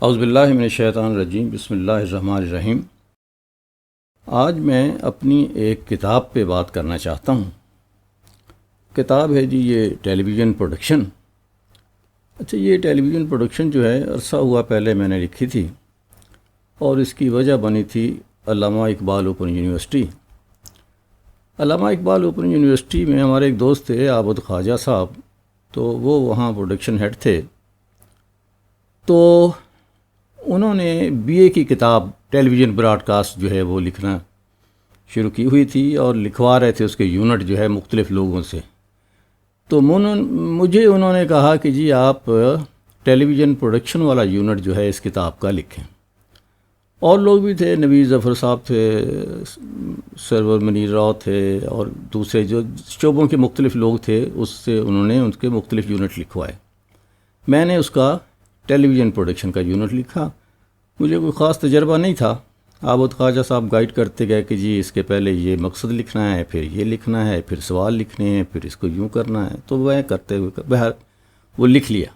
اعوذ باللہ من الشیطان الرجیم، بسم اللہ الرحمن الرحیم۔ آج میں اپنی ایک کتاب پہ بات کرنا چاہتا ہوں۔ کتاب ہے جی یہ ٹیلی ویژن پروڈکشن۔ اچھا، یہ ٹیلی ویژن پروڈکشن جو ہے عرصہ ہوا پہلے میں نے لکھی تھی، اور اس کی وجہ بنی تھی علامہ اقبال اوپن یونیورسٹی۔ علامہ اقبال اوپن یونیورسٹی میں ہمارے ایک دوست تھے عابد خواجہ صاحب، تو وہ وہاں پروڈکشن ہیڈ تھے۔ تو انہوں نے بی اے کی کتاب ٹیلی ویژن براڈ کاسٹ جو ہے وہ لکھنا شروع کی ہوئی تھی، اور لکھوا رہے تھے اس کے یونٹ جو ہے مختلف لوگوں سے۔ تو مجھے انہوں نے کہا کہ جی آپ ٹیلی ویژن پروڈکشن والا یونٹ جو ہے اس کتاب کا لکھیں۔ اور لوگ بھی تھے، نوید ظفر صاحب تھے، سرور منیر راؤ تھے، اور دوسرے جو شعبوں کے مختلف لوگ تھے، اس سے انہوں نے ان کے مختلف یونٹ لکھوائے۔ میں نے اس کا ٹیلی ویژن پروڈکشن کا یونٹ لکھا۔ مجھے کوئی خاص تجربہ نہیں تھا۔ عابد خواجہ صاحب گائیڈ کرتے گئے کہ جی اس کے پہلے یہ مقصد لکھنا ہے، پھر یہ لکھنا ہے، پھر سوال لکھنے ہیں، پھر اس کو یوں کرنا ہے۔ تو وہ کرتے ہوئے بہر وہ لکھ لیا۔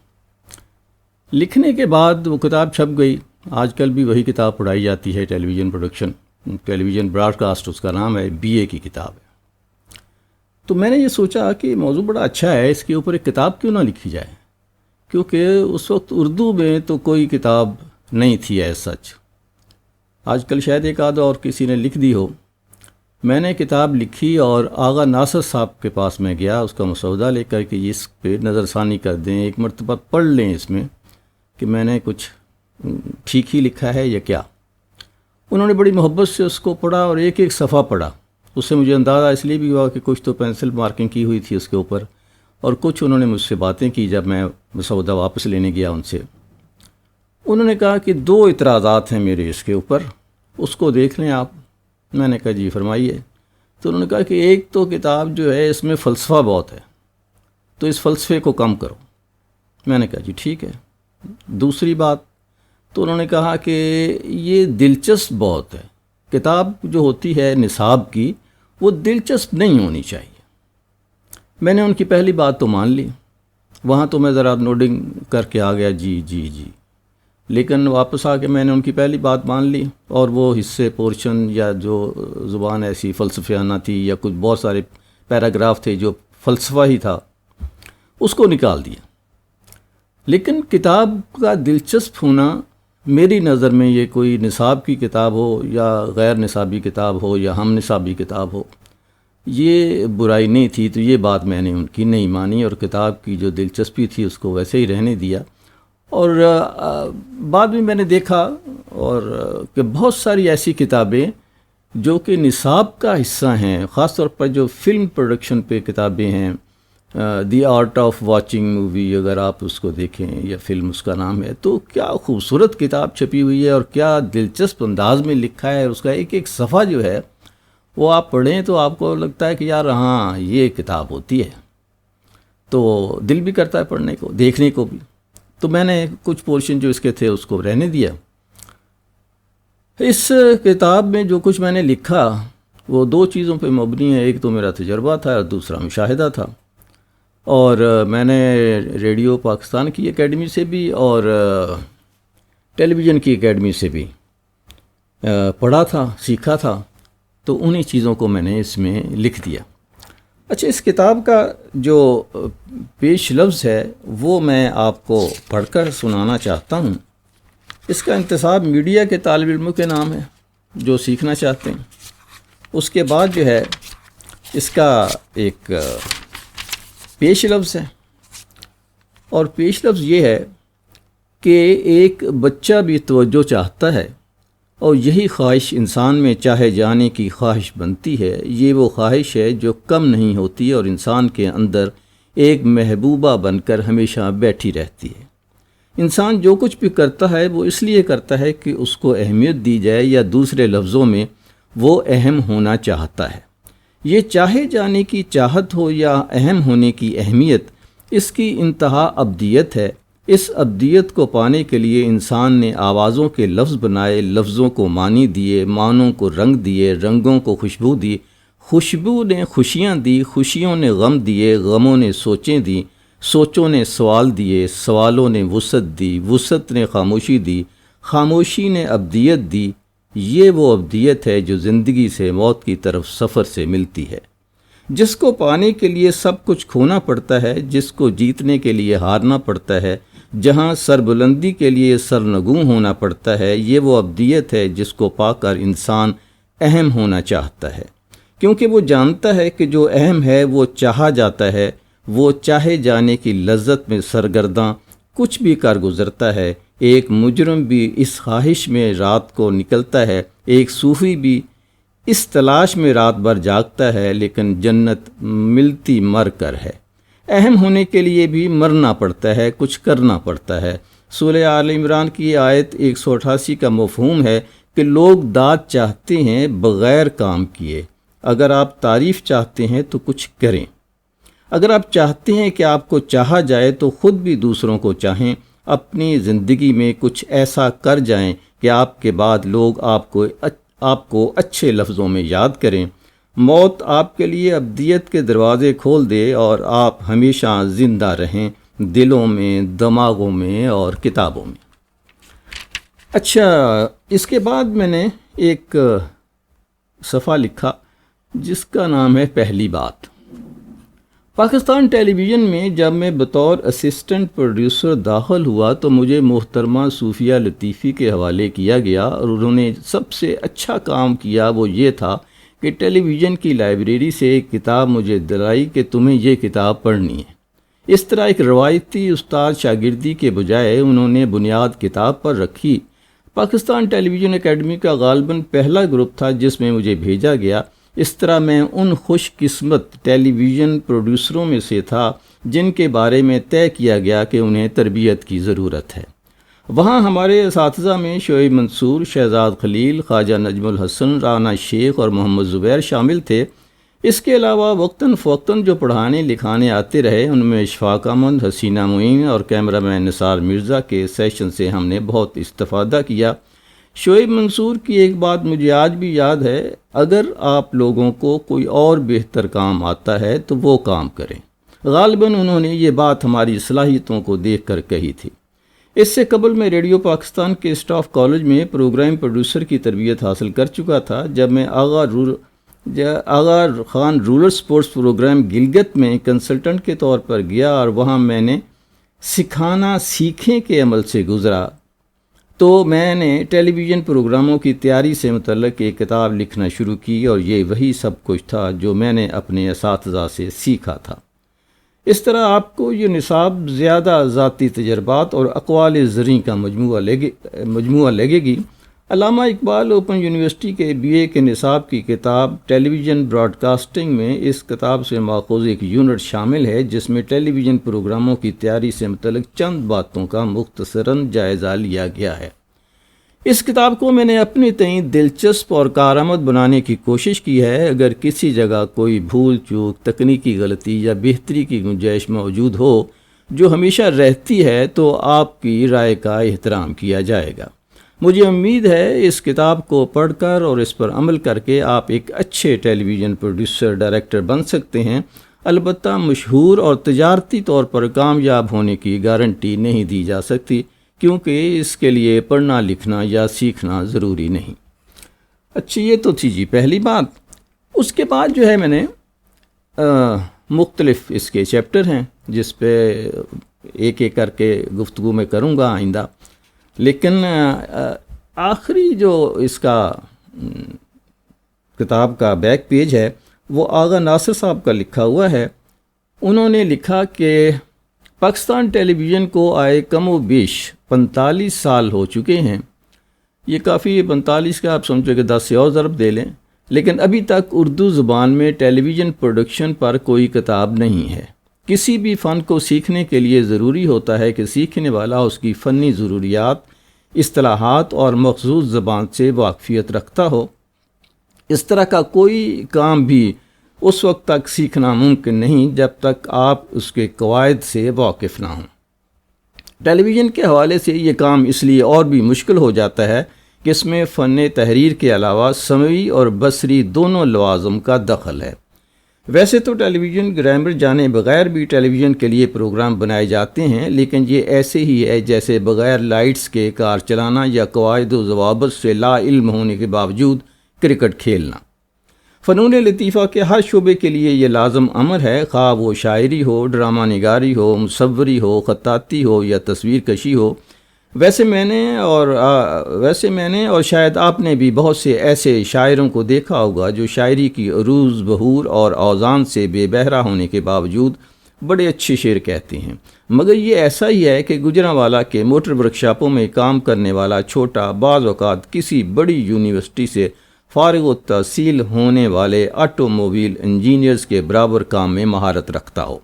لکھنے کے بعد وہ کتاب چھپ گئی۔ آج کل بھی وہی کتاب پڑھائی جاتی ہے، ٹیلی ویژن پروڈکشن، ٹیلی ویژن براڈ کاسٹ اس کا نام ہے، بی اے کی کتاب ہے۔ تو میں نے یہ سوچا کہ موضوع بڑا اچھا ہے، اس کے اوپر ایک کتاب کیوں نہ لکھی جائے، کیونکہ اس وقت اردو میں تو کوئی کتاب نہیں تھی ایز سچ۔ آج کل شاید ایک آدھا اور کسی نے لکھ دی ہو۔ میں نے کتاب لکھی اور آغا ناصر صاحب کے پاس میں گیا، اس کا مسودہ لے کر کہ اس پہ نظر ثانی کر دیں، ایک مرتبہ پڑھ لیں اس میں کہ میں نے کچھ ٹھیک ہی لکھا ہے یا کیا۔ انہوں نے بڑی محبت سے اس کو پڑھا اور ایک ایک صفحہ پڑھا۔ اس سے مجھے اندازہ اس لیے بھی ہوا کہ کچھ تو پینسل مارکنگ کی ہوئی تھی اس کے اوپر، اور کچھ انہوں نے مجھ سے باتیں کی جب میں مسودہ واپس لینے گیا ان سے۔ انہوں نے کہا کہ 2 اعتراضات ہیں میرے اس کے اوپر، اس کو دیکھ لیں آپ۔ میں نے کہا جی فرمائیے۔ تو انہوں نے کہا کہ ایک تو کتاب جو ہے اس میں فلسفہ بہت ہے، تو اس فلسفے کو کم کرو۔ میں نے کہا جی ٹھیک ہے۔ دوسری بات تو انہوں نے کہا کہ یہ دلچسپ بہت ہے، کتاب جو ہوتی ہے نصاب کی وہ دلچسپ نہیں ہونی چاہیے۔ میں نے ان کی پہلی بات تو مان لی، وہاں تو میں ذرا نوڈنگ کر کے آ گیا جی جی جی، لیکن واپس آ کے میں نے ان کی پہلی بات مان لی، اور وہ حصے پورشن یا جو زبان ایسی فلسفیانہ تھی یا کچھ بہت سارے پیراگراف تھے جو فلسفہ ہی تھا، اس کو نکال دیا۔ لیکن کتاب کا دلچسپ ہونا میری نظر میں، یہ کوئی نصاب کی کتاب ہو یا غیر نصابی کتاب ہو یا ہم نصابی کتاب ہو، یہ برائی نہیں تھی۔ تو یہ بات میں نے ان کی نہیں مانی، اور کتاب کی جو دلچسپی تھی اس کو ویسے ہی رہنے دیا۔ اور بعد میں نے دیکھا اور کہ بہت ساری ایسی کتابیں جو کہ نصاب کا حصہ ہیں، خاص طور پر جو فلم پروڈکشن پہ کتابیں ہیں، the art of watching movie, اگر آپ اس کو دیکھیں، یا فلم اس کا نام ہے، تو کیا خوبصورت کتاب چھپی ہوئی ہے اور کیا دلچسپ انداز میں لکھا ہے۔ اس کا ایک ایک صفحہ جو ہے وہ آپ پڑھیں تو آپ کو لگتا ہے کہ یار ہاں یہ کتاب ہوتی ہے، تو دل بھی کرتا ہے پڑھنے کو، دیکھنے کو بھی۔ تو میں نے کچھ پورشن جو اس کے تھے اس کو رہنے دیا۔ اس کتاب میں جو کچھ میں نے لکھا وہ 2 چیزوں پہ مبنی ہے، ایک تو میرا تجربہ تھا اور دوسرا مشاہدہ تھا۔ اور میں نے ریڈیو پاکستان کی اکیڈمی سے بھی اور ٹیلی ویژن کی اکیڈمی سے بھی پڑھا تھا، سیکھا تھا، تو انہی چیزوں کو میں نے اس میں لکھ دیا۔ اچھا، اس کتاب کا جو پیش لفظ ہے وہ میں آپ کو پڑھ کر سنانا چاہتا ہوں۔ اس کا انتساب میڈیا کے طالب علموں کے نام ہے جو سیکھنا چاہتے ہیں۔ اس کے بعد جو ہے اس کا ایک پیش لفظ ہے، اور پیش لفظ یہ ہے کہ ایک بچہ بھی توجہ چاہتا ہے، اور یہی خواہش انسان میں چاہے جانے کی خواہش بنتی ہے۔ یہ وہ خواہش ہے جو کم نہیں ہوتی اور انسان کے اندر ایک محبوبہ بن کر ہمیشہ بیٹھی رہتی ہے۔ انسان جو کچھ بھی کرتا ہے وہ اس لیے کرتا ہے کہ اس کو اہمیت دی جائے، یا دوسرے لفظوں میں وہ اہم ہونا چاہتا ہے۔ یہ چاہے جانے کی چاہت ہو یا اہم ہونے کی اہمیت، اس کی انتہا ابدیت ہے۔ اس ابدیت کو پانے کے لیے انسان نے آوازوں کے لفظ بنائے، لفظوں کو معنی دیے، معنوں کو رنگ دیے، رنگوں کو خوشبو دی، خوشبو نے خوشیاں دی، خوشیوں نے غم دیے، غموں نے سوچیں دی، سوچوں نے سوال دیے، سوالوں نے وسعت دی، وسعت نے خاموشی دی، خاموشی نے ابدیت دی۔ یہ وہ ابدیت ہے جو زندگی سے موت کی طرف سفر سے ملتی ہے، جس کو پانے کے لیے سب کچھ کھونا پڑتا ہے، جس کو جیتنے کے لیے ہارنا پڑتا ہے، جہاں سربلندی کے لیے سرنگوں ہونا پڑتا ہے۔ یہ وہ ابدیت ہے جس کو پا کر انسان اہم ہونا چاہتا ہے، کیونکہ وہ جانتا ہے کہ جو اہم ہے وہ چاہا جاتا ہے۔ وہ چاہے جانے کی لذت میں سرگرداں کچھ بھی کر گزرتا ہے۔ ایک مجرم بھی اس خواہش میں رات کو نکلتا ہے، ایک صوفی بھی اس تلاش میں رات بھر جاگتا ہے، لیکن جنت ملتی مر کر ہے۔ اہم ہونے کے لیے بھی مرنا پڑتا ہے، کچھ کرنا پڑتا ہے۔ سورہ آل عمران کی آیت 188 کا مفہوم ہے کہ لوگ داد چاہتے ہیں بغیر کام کیے۔ اگر آپ تعریف چاہتے ہیں تو کچھ کریں۔ اگر آپ چاہتے ہیں کہ آپ کو چاہا جائے تو خود بھی دوسروں کو چاہیں۔ اپنی زندگی میں کچھ ایسا کر جائیں کہ آپ کے بعد لوگ آپ کو اچھے لفظوں میں یاد کریں۔ موت آپ کے لیے ابدیت کے دروازے کھول دے اور آپ ہمیشہ زندہ رہیں، دلوں میں، دماغوں میں اور کتابوں میں۔ اچھا، اس کے بعد میں نے ایک صفحہ لکھا جس کا نام ہے پہلی بات۔ پاکستان ٹیلی ویژن میں جب میں بطور اسسٹنٹ پروڈیوسر داخل ہوا تو مجھے محترمہ صوفیہ لطیفی کے حوالے کیا گیا، اور انہوں نے سب سے اچھا کام کیا وہ یہ تھا کہ ٹیلی ویژن کی لائبریری سے ایک کتاب مجھے دلائی کہ تمہیں یہ کتاب پڑھنی ہے۔ اس طرح ایک روایتی استاد شاگردی کے بجائے انہوں نے بنیاد کتاب پر رکھی۔ پاکستان ٹیلی ویژن اکیڈمی کا غالباً پہلا گروپ تھا جس میں مجھے بھیجا گیا۔ اس طرح میں ان خوش قسمت ٹیلی ویژن پروڈیوسروں میں سے تھا جن کے بارے میں طے کیا گیا کہ انہیں تربیت کی ضرورت ہے۔ وہاں ہمارے اساتذہ میں شعیب منصور، شہزاد خلیل، خواجہ نجم الحسن، رانا شیخ اور محمد زبیر شامل تھے۔ اس کے علاوہ وقتاً فوقتاً جو پڑھانے لکھانے آتے رہے، ان میں اشفاق احمد، حسینہ معین اور کیمرہ مین نثار مرزا کے سیشن سے ہم نے بہت استفادہ کیا۔ شعیب منصور کی ایک بات مجھے آج بھی یاد ہے، اگر آپ لوگوں کو کوئی اور بہتر کام آتا ہے تو وہ کام کریں۔ غالباً انہوں نے یہ بات ہماری صلاحیتوں کو دیکھ کر کہی تھی۔ اس سے قبل میں ریڈیو پاکستان کے اسٹاف کالج میں پروگرام پروڈیوسر کی تربیت حاصل کر چکا تھا۔ جب میں Aga Khan rural supports programme Gilgit میں کنسلٹنٹ کے طور پر گیا اور وہاں میں نے سکھانا سیکھیں کے عمل سے گزرا، تو میں نے ٹیلی ویژن پروگراموں کی تیاری سے متعلق ایک کتاب لکھنا شروع کی، اور یہ وہی سب کچھ تھا جو میں نے اپنے اساتذہ سے سیکھا تھا۔ اس طرح آپ کو یہ نصاب زیادہ ذاتی تجربات اور اقوال زریں کا مجموعہ لگے گی۔ علامہ اقبال اوپن یونیورسٹی کے BA کے نصاب کی کتاب ٹیلی ویژن براڈ کاسٹنگ میں اس کتاب سے ماخوذ ایک یونٹ شامل ہے جس میں ٹیلی ویژن پروگراموں کی تیاری سے متعلق چند باتوں کا مختصراً جائزہ لیا گیا ہے۔ اس کتاب کو میں نے اپنے تئیں دلچسپ اور کارآمد بنانے کی کوشش کی ہے۔ اگر کسی جگہ کوئی بھول چوک، تکنیکی غلطی یا بہتری کی گنجائش موجود ہو جو ہمیشہ رہتی ہے تو آپ کی رائے کا احترام کیا جائے گا۔ مجھے امید ہے اس کتاب کو پڑھ کر اور اس پر عمل کر کے آپ ایک اچھے ٹیلی ویژن پروڈیوسر ڈائریکٹر بن سکتے ہیں۔ البتہ مشہور اور تجارتی طور پر کامیاب ہونے کی گارنٹی نہیں دی جا سکتی، کیونکہ اس کے لیے پڑھنا لکھنا یا سیکھنا ضروری نہیں۔ اچھا، یہ تو تھی جی پہلی بات۔ اس کے بعد جو ہے میں نے مختلف اس کے چیپٹر ہیں جس پہ ایک ایک کر کے گفتگو میں کروں گا آئندہ، لیکن آخری جو اس کا کتاب کا بیک پیج ہے وہ آغا ناصر صاحب کا لکھا ہوا ہے۔ انہوں نے لکھا کہ پاکستان ٹیلی ویژن کو آئے کم و بیش 45 سال ہو چکے ہیں۔ یہ کافی 45 کا آپ سمجھو کہ 10 سے اور ضرب دے لیں، لیکن ابھی تک اردو زبان میں ٹیلی ویژن پروڈکشن پر کوئی کتاب نہیں ہے۔ کسی بھی فن کو سیکھنے کے لیے ضروری ہوتا ہے کہ سیکھنے والا اس کی فنی ضروریات، اصطلاحات اور مخصوص زبان سے واقفیت رکھتا ہو۔ اس طرح کا کوئی کام بھی اس وقت تک سیکھنا ممکن نہیں جب تک آپ اس کے قواعد سے واقف نہ ہوں۔ ٹیلی ویژن کے حوالے سے یہ کام اس لیے اور بھی مشکل ہو جاتا ہے کہ اس میں فن تحریر کے علاوہ سمعی اور بصری دونوں لوازم کا دخل ہے۔ ویسے تو ٹیلی ویژن گرامر جانے بغیر بھی ٹیلی ویژن کے لیے پروگرام بنائے جاتے ہیں، لیکن یہ ایسے ہی ہے جیسے بغیر لائٹس کے کار چلانا یا قواعد و ضوابط سے لا علم ہونے کے باوجود کرکٹ کھیلنا۔ فنون لطیفہ کے ہر شعبے کے لیے یہ لازم امر ہے، خواہ وہ شاعری ہو، ڈرامہ نگاری ہو، مصوری ہو، خطاطی ہو یا تصویر کشی ہو۔ ویسے میں نے اور شاید آپ نے بھی بہت سے ایسے شاعروں کو دیکھا ہوگا جو شاعری کی عروج بہور اور اوزان سے بے بہرا ہونے کے باوجود بڑے اچھے شعر کہتے ہیں، مگر یہ ایسا ہی ہے کہ گجرانوالہ کے موٹر ورکشاپوں میں کام کرنے والا چھوٹا بعض اوقات کسی بڑی یونیورسٹی سے فارغ التحصیل ہونے والے آٹو موبائل انجینئرز کے برابر کام میں مہارت رکھتا ہو۔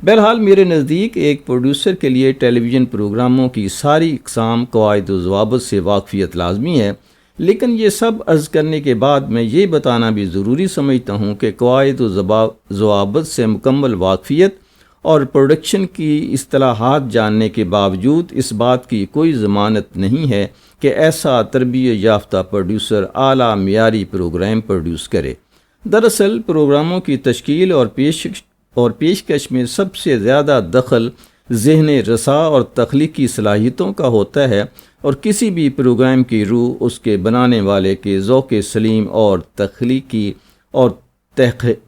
بہرحال میرے نزدیک ایک پروڈیوسر کے لیے ٹیلی ویژن پروگراموں کی ساری اقسام قواعد و ضوابط سے واقفیت لازمی ہے، لیکن یہ سب عرض کرنے کے بعد میں یہ بتانا بھی ضروری سمجھتا ہوں کہ قواعد و ضوابط سے مکمل واقفیت اور پروڈکشن کی اصطلاحات جاننے کے باوجود اس بات کی کوئی ضمانت نہیں ہے کہ ایسا تربیت یافتہ پروڈیوسر اعلیٰ معیاری پروگرام پروڈیوس کرے۔ دراصل پروگراموں کی تشکیل اور پیشکش میں سب سے زیادہ دخل ذہن رسا اور تخلیقی صلاحیتوں کا ہوتا ہے، اور کسی بھی پروگرام کی روح اس کے بنانے والے کے ذوق سلیم اور تخلیقی اور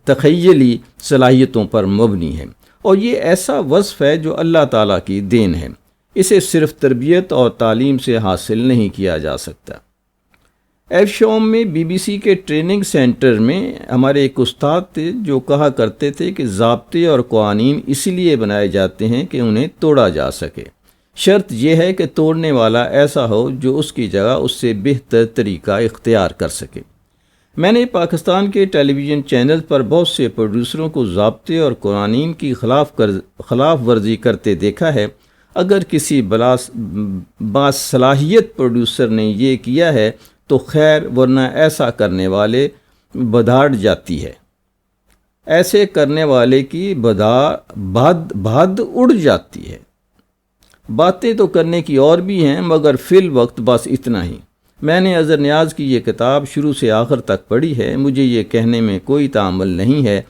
تخیلی صلاحیتوں پر مبنی ہے، اور یہ ایسا وصف ہے جو اللہ تعالیٰ کی دین ہے۔ اسے صرف تربیت اور تعلیم سے حاصل نہیں کیا جا سکتا۔ ایف شوم میں بی بی سی کے ٹریننگ سینٹر میں ہمارے ایک استاد تھے جو کہا کرتے تھے کہ ضابطے اور قوانین اس لیے بنائے جاتے ہیں کہ انہیں توڑا جا سکے، شرط یہ ہے کہ توڑنے والا ایسا ہو جو اس کی جگہ اس سے بہتر طریقہ اختیار کر سکے۔ میں نے پاکستان کے ٹیلی ویژن چینل پر بہت سے پروڈیوسروں کو ضابطے اور قوانین کی خلاف ورزی کرتے دیکھا ہے۔ اگر کسی باصلاحیت پروڈیوسر نے یہ کیا ہے تو خیر، ورنہ ایسا کرنے والے بدھاڑ جاتی ہے، ایسے کرنے والے کی بھاد اڑ جاتی ہے۔ باتیں تو کرنے کی اور بھی ہیں، مگر فی الوقت بس اتنا ہی۔ میں نے اظہر نیاز کی یہ کتاب شروع سے آخر تک پڑھی ہے۔ مجھے یہ کہنے میں کوئی تامل نہیں ہے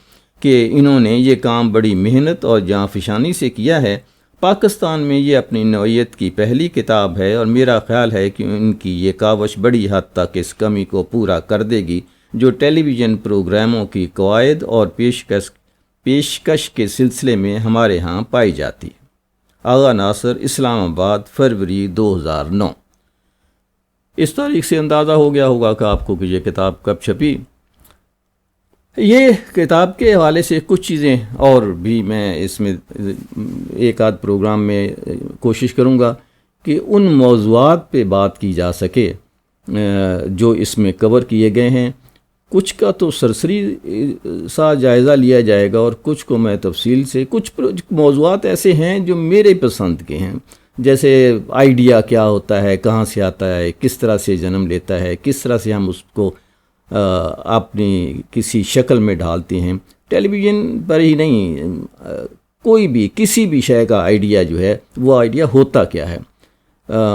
کہ انہوں نے یہ کام بڑی محنت اور جاں فشانی سے کیا ہے۔ پاکستان میں یہ اپنی نوعیت کی پہلی کتاب ہے، اور میرا خیال ہے کہ ان کی یہ کاوش بڑی حد تک اس کمی کو پورا کر دے گی جو ٹیلی ویژن پروگراموں کی قواعد اور پیشکش کے سلسلے میں ہمارے ہاں پائی جاتی ہے۔ آغا ناصر، اسلام آباد، فروری 2009۔ اس تاریخ سے اندازہ ہو گیا ہوگا کہ آپ کو کہ یہ کتاب کب چھپی۔ یہ کتاب کے حوالے سے کچھ چیزیں اور بھی میں اس میں ایک آدھ پروگرام میں کوشش کروں گا کہ ان موضوعات پہ بات کی جا سکے جو اس میں کور کیے گئے ہیں۔ کچھ کا تو سرسری سا جائزہ لیا جائے گا اور کچھ کو میں تفصیل سے، کچھ موضوعات ایسے ہیں جو میرے پسند کے ہیں، جیسے آئیڈیا کیا ہوتا ہے، کہاں سے آتا ہے، کس طرح سے جنم لیتا ہے، کس طرح سے ہم اس کو اپنی کسی شکل میں ڈھالتے ہیں۔ ٹیلی ویژن پر ہی نہیں، کوئی بھی کسی بھی شے کا آئیڈیا جو ہے وہ آئیڈیا ہوتا کیا ہے۔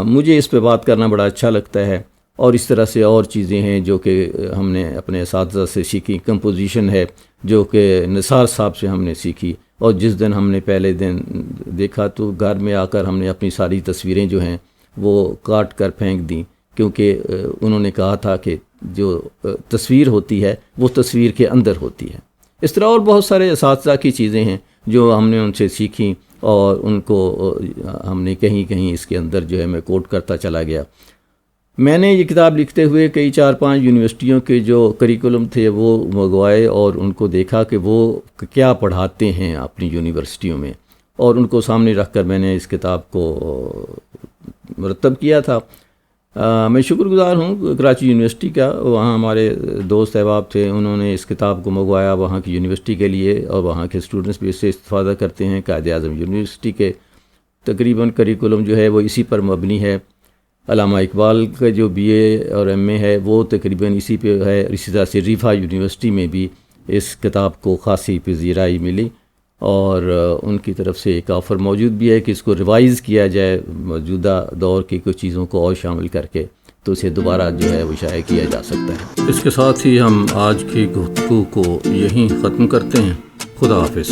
مجھے اس پہ بات کرنا بڑا اچھا لگتا ہے، اور اس طرح سے اور چیزیں ہیں جو کہ ہم نے اپنے اساتذہ سے سیکھی۔ کمپوزیشن ہے جو کہ نثار صاحب سے ہم نے سیکھی، اور جس دن ہم نے پہلے دن دیکھا تو گھر میں آ کر ہم نے اپنی ساری تصویریں جو ہیں وہ کاٹ کر پھینک دیں، کیونکہ انہوں نے کہا تھا کہ جو تصویر ہوتی ہے وہ تصویر کے اندر ہوتی ہے۔ اس طرح اور بہت سارے اساتذہ کی چیزیں ہیں جو ہم نے ان سے سیکھیں، اور ان کو ہم نے کہیں کہیں اس کے اندر جو ہے میں کوٹ کرتا چلا گیا۔ میں نے یہ کتاب لکھتے ہوئے کئی 4-5 یونیورسٹیوں کے جو کریکولم تھے وہ منگوائے، اور ان کو دیکھا کہ وہ کیا پڑھاتے ہیں اپنی یونیورسٹیوں میں، اور ان کو سامنے رکھ کر میں نے اس کتاب کو مرتب کیا تھا۔ میں شکر گزار ہوں کراچی یونیورسٹی کا، وہاں ہمارے دوست احباب تھے، انہوں نے اس کتاب کو منگوایا وہاں کی یونیورسٹی کے لیے، اور وہاں کے اسٹوڈنٹس بھی اس سے استفادہ کرتے ہیں۔ قائد اعظم یونیورسٹی کے تقریباً کریکولم جو ہے وہ اسی پر مبنی ہے۔ علامہ اقبال کا جو بی اے اور ایم اے ہے وہ تقریباً اسی پہ ہے۔ اسی طرح سے ریفا یونیورسٹی میں بھی اس کتاب کو خاصی پذیرائی ملی، اور ان کی طرف سے ایک آفر موجود بھی ہے کہ اس کو ریوائز کیا جائے موجودہ دور کی کچھ چیزوں کو اور شامل کر کے، تو اسے دوبارہ جو ہے وہ شائع کیا جا سکتا ہے۔ اس کے ساتھ ہی ہم آج کی گفتگو کو یہیں ختم کرتے ہیں۔ خدا حافظ۔